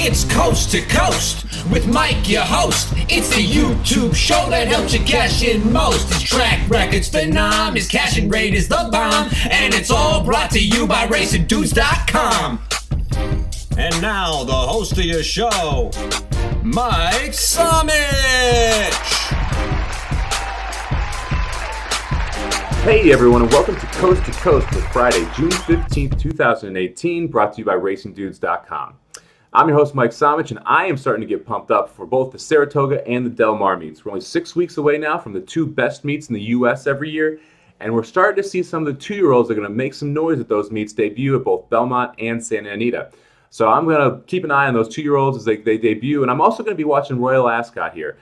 It's Coast to Coast with Mike, your host. It's the YouTube show that helps you cash in most. His track record's phenom, his cashing rate is the bomb, and it's all brought to you by RacingDudes.com. And now, the host of your show, Mike Somich. Hey everyone, and welcome to Coast for Friday, June 15th, 2018, brought to you by RacingDudes.com. I'm your host, Mike Somich, and I am starting to get pumped up for both the Saratoga and the Del Mar meets. We're only 6 weeks away now from the two best meets in the U.S. every year, and we're starting to see some of the 2-year-olds that are going to make some noise at those meets debut at both Belmont and Santa Anita. So I'm going to keep an eye on those 2-year-olds as they debut, and I'm also going to be watching Royal Ascot here.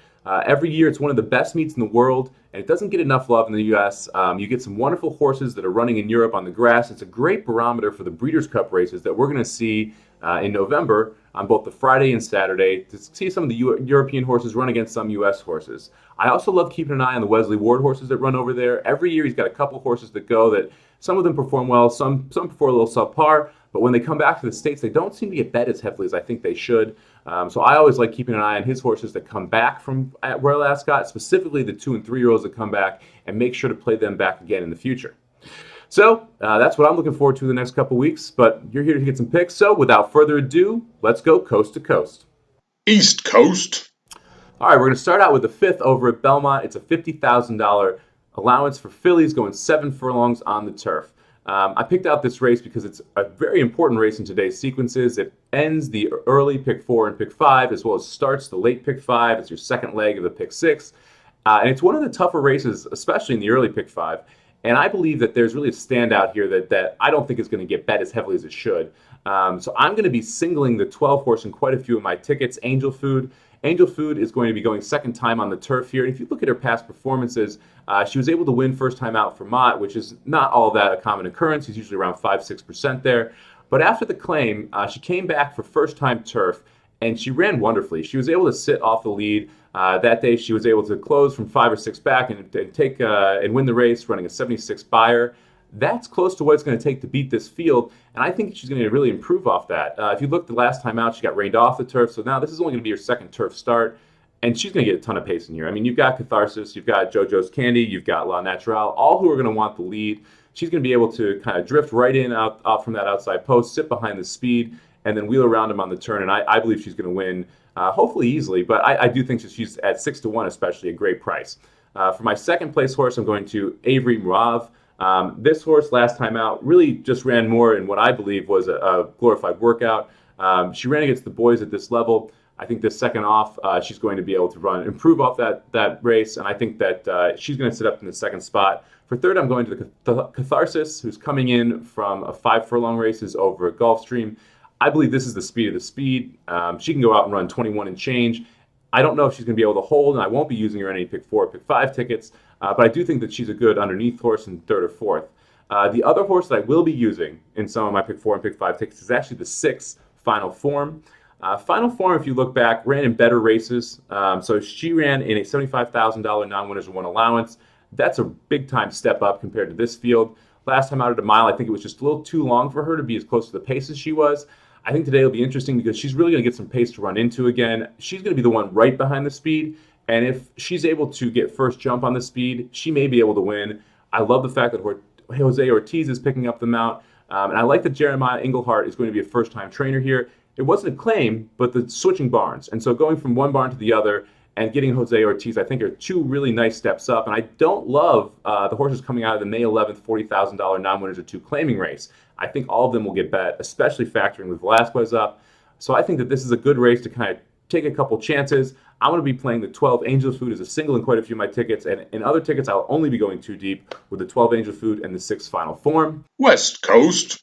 Every year, it's one of the best meets in the world, and it doesn't get enough love in the U.S. You get some wonderful horses that are running in Europe on the grass. It's a great barometer for the Breeders' Cup races that we're going to see in November on both the Friday and Saturday to see some of the European horses run against some U.S. horses. I also love keeping an eye on the Wesley Ward horses that run over there. Every year, he's got a couple horses that go that some of them perform well, some perform a little subpar, but when they come back to the States, they don't seem to get bet as heavily as I think they should. So I always like keeping an eye on his horses that come back from at Royal Ascot, specifically the 2- and 3-year-olds that come back, and make sure to play them back again in the future. So that's what I'm looking forward to the next couple weeks, but you're here to get some picks. So without further ado, let's go coast to coast. East Coast. All right, we're going to start out with the 5th over at Belmont. It's a $50,000 allowance for fillies going 7 furlongs on the turf. I picked out this race because it's a very important race in today's sequences. It ends the early pick 4 and pick 5, as well as starts the late pick 5. It's your second leg of the pick 6. And it's one of the tougher races, especially in the early pick 5. And I believe that there's really a standout here that I don't think is going to get bet as heavily as it should. So I'm going to be singling the 12 horse in quite a few of my tickets, Angel Food. Angel Food is going to be going second time on the turf here. And if you look at her past performances, she was able to win first time out for Mott, which is not all that a common occurrence. He's usually around 5-6% there. But after the claim, she came back for first time turf, and she ran wonderfully. She was able to sit off the lead. That day, she was able to close from 5 or 6 back and take and win the race, running a 76 buyer. That's close to what it's going to take to beat this field, and I think she's going to really improve off that. If you look the last time out, she got rained off the turf, so now this is only going to be her second turf start, and she's going to get a ton of pace in here. I mean, you've got Catharsis, you've got JoJo's Candy, you've got La Naturale, all who are going to want the lead. She's going to be able to kind of drift right in out from that outside post, sit behind the speed, and then wheel around him on the turn, and I believe she's going to win, hopefully easily, but I do think that she's at 6-1, especially a great price. For my second place horse, I'm going to Avery Murav. This horse last time out really just ran more in what I believe was a glorified workout. She ran against the boys at this level. I think this second off, she's going to be able to improve off that race, and I think that she's going to sit up in the second spot. For third, I'm going to the Catharsis, who's coming in from a 5 furlong races over at Gulfstream. I believe this is the speed of the speed. She can go out and run 21 and change. I don't know if she's going to be able to hold, and I won't be using her in any pick 4 or pick 5 tickets, but I do think that she's a good underneath horse in third or fourth. The other horse that I will be using in some of my pick 4 and pick 5 tickets is actually the 6 Final Form. Final Form, if you look back, ran in better races. So she ran in a $75,000 non-winners and one allowance. That's a big-time step up compared to this field. Last time out at a mile, I think it was just a little too long for her to be as close to the pace as she was. I think today will be interesting because she's really going to get some pace to run into again. She's going to be the one right behind the speed, and if she's able to get first jump on the speed, she may be able to win. I love the fact that Jose Ortiz is picking up the mount, and I like that Jeremiah Englehart is going to be a first-time trainer here. It wasn't a claim, but the switching barns, and so going from one barn to the other and getting Jose Ortiz, I think, are two really nice steps up. And I don't love the horses coming out of the May 11th $40,000 non-winners or 2 claiming race. I think all of them will get bet, especially factoring with Velasquez up. So I think that this is a good race to kind of take a couple chances. I'm going to be playing the 12 Angel Food as a single in quite a few of my tickets. And in other tickets, I'll only be going too deep with the 12 Angel Food and the 6 Final Form. West Coast.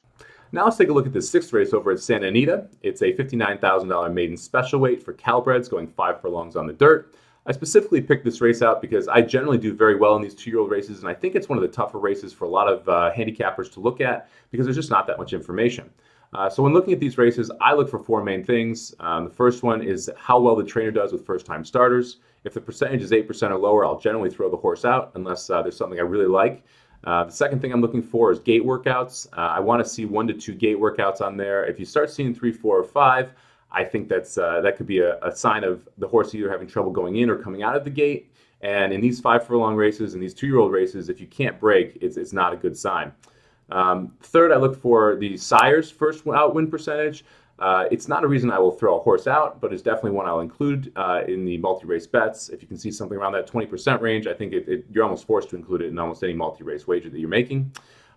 Now let's take a look at the 6th race over at Santa Anita. It's a $59,000 maiden special weight for Calibreds going 5 furlongs on the dirt. I specifically picked this race out because I generally do very well in these 2-year-old races, and I think it's one of the tougher races for a lot of handicappers to look at because there's just not that much information. So when looking at these races, I look for 4 main things. The first one is how well the trainer does with first-time starters. If the percentage is 8% or lower, I'll generally throw the horse out unless there's something I really like. The second thing I'm looking for is gate workouts. I want to see 1 to 2 gate workouts on there. If you start seeing 3, 4, or 5, I think that could be a sign of the horse either having trouble going in or coming out of the gate. And in these 5 furlong races and these 2-year-old races, if you can't break, it's not a good sign. Third, I look for the sire's first out win percentage. It's not a reason I will throw a horse out, but it's definitely one I'll include in the multi-race bets. If you can see something around that 20% range, I think you're almost forced to include it in almost any multi-race wager that you're making.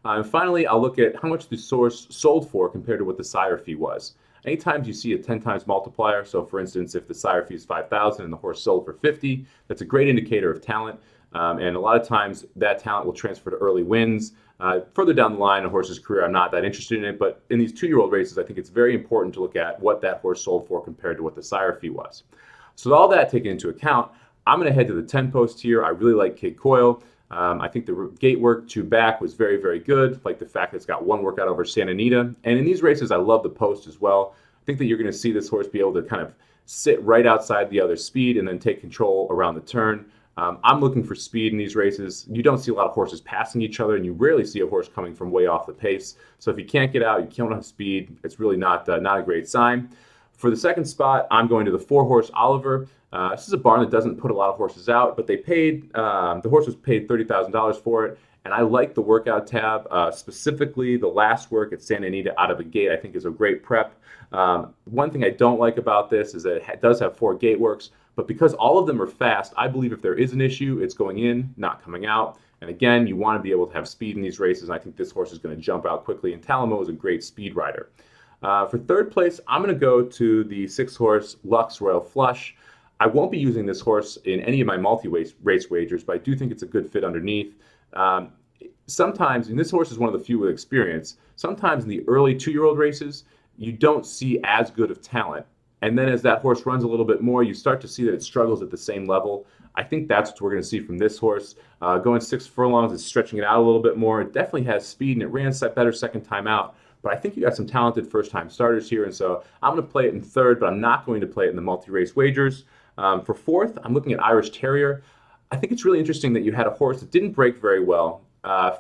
And finally, I'll look at how much the source sold for compared to what the sire fee was. Anytime you see a 10 times multiplier, so for instance, if the sire fee is $5,000 and the horse sold for $50,000, that's a great indicator of talent. And a lot of times that talent will transfer to early wins. Further down the line in a horse's career, I'm not that interested in it, but in these 2-year-old races, I think it's very important to look at what that horse sold for compared to what the sire fee was. So with all that taken into account, I'm going to head to the 10 post here. I really like Kid Coil. I think the gate work to back was very, very good. Like the fact that it's got one workout over Santa Anita. And in these races, I love the post as well. I think that you're going to see this horse be able to kind of sit right outside the other speed and then take control around the turn. I'm looking for speed in these races. You don't see a lot of horses passing each other, and you rarely see a horse coming from way off the pace. So if you can't get out, you can't have speed, it's really not a great sign. For the second spot, I'm going to the 4-horse Oliver. This is a barn that doesn't put a lot of horses out, but they paid, the horse was paid $30,000 for it. And I like the workout tab, specifically the last work at Santa Anita out of a gate, I think is a great prep. One thing I don't like about this is that it does have 4 gate works, but because all of them are fast, I believe if there is an issue, it's going in, not coming out. And again, you want to be able to have speed in these races, and I think this horse is going to jump out quickly, and Talamo is a great speed rider. For third place, I'm going to go to the 6-horse Lux Royal Flush. I won't be using this horse in any of my multi-race wagers, but I do think it's a good fit underneath. Sometimes, and this horse is one of the few with experience, sometimes in the early 2-year-old races, you don't see as good of talent. And then as that horse runs a little bit more, you start to see that it struggles at the same level. I think that's what we're going to see from this horse. Going 6 furlongs is stretching it out a little bit more. It definitely has speed, and it ran better second time out. But I think you got some talented first-time starters here, and so I'm going to play it in third, but I'm not going to play it in the multi-race wagers. For fourth, I'm looking at Irish Terrier. I think it's really interesting that you had a horse that didn't break very well,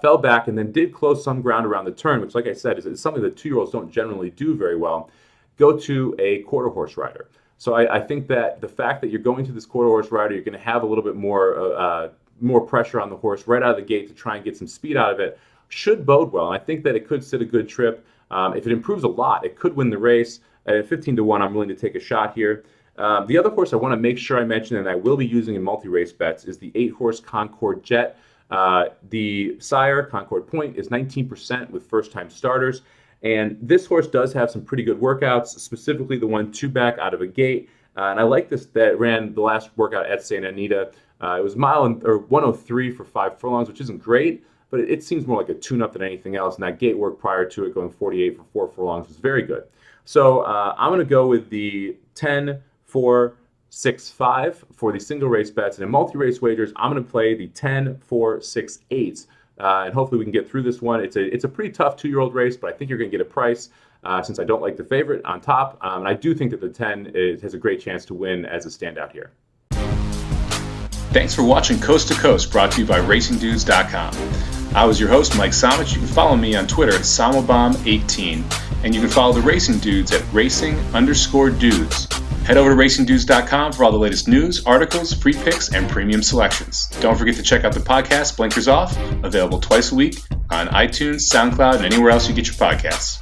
fell back, and then did close some ground around the turn, which, like I said, is something that 2-year-olds don't generally do very well. Go to a quarter horse rider. So I think that the fact that you're going to this quarter horse rider, you're going to have a little bit more pressure on the horse right out of the gate to try and get some speed out of it, should bode well. And I think that it could sit a good trip. If it improves a lot, it could win the race. At 15-1, I'm willing to take a shot here. The other horse I want to make sure I mention, and I will be using in multi-race bets, is the 8-horse Concord Jet. The sire, Concord Point, is 19% with first-time starters. And this horse does have some pretty good workouts, specifically the 1-2 back out of a gate. And I like this that ran the last workout at Santa Anita. It was 103 for 5 furlongs, which isn't great, but it seems more like a tune-up than anything else. And that gate work prior to it, going 48 for 4 furlongs, was very good. So I'm going to go with the 10, 4, 6, 5 for the single race bets. And in multi-race wagers, I'm going to play the 10, 4, 6, 8. And hopefully we can get through this one. It's a pretty tough 2-year-old race, but I think you're going to get a price since I don't like the favorite on top. And I do think that the 10 has a great chance to win as a standout here. Thanks for watching Coast to Coast, brought to you by RacingDudes.com. I was your host, Mike Somich. You can follow me on Twitter at Samobomb18, and you can follow the Racing Dudes at Racing_Dudes. Head over to RacingDudes.com for all the latest news, articles, free picks, and premium selections. Don't forget to check out the podcast, Blinkers Off, available twice a week on iTunes, SoundCloud, and anywhere else you get your podcasts.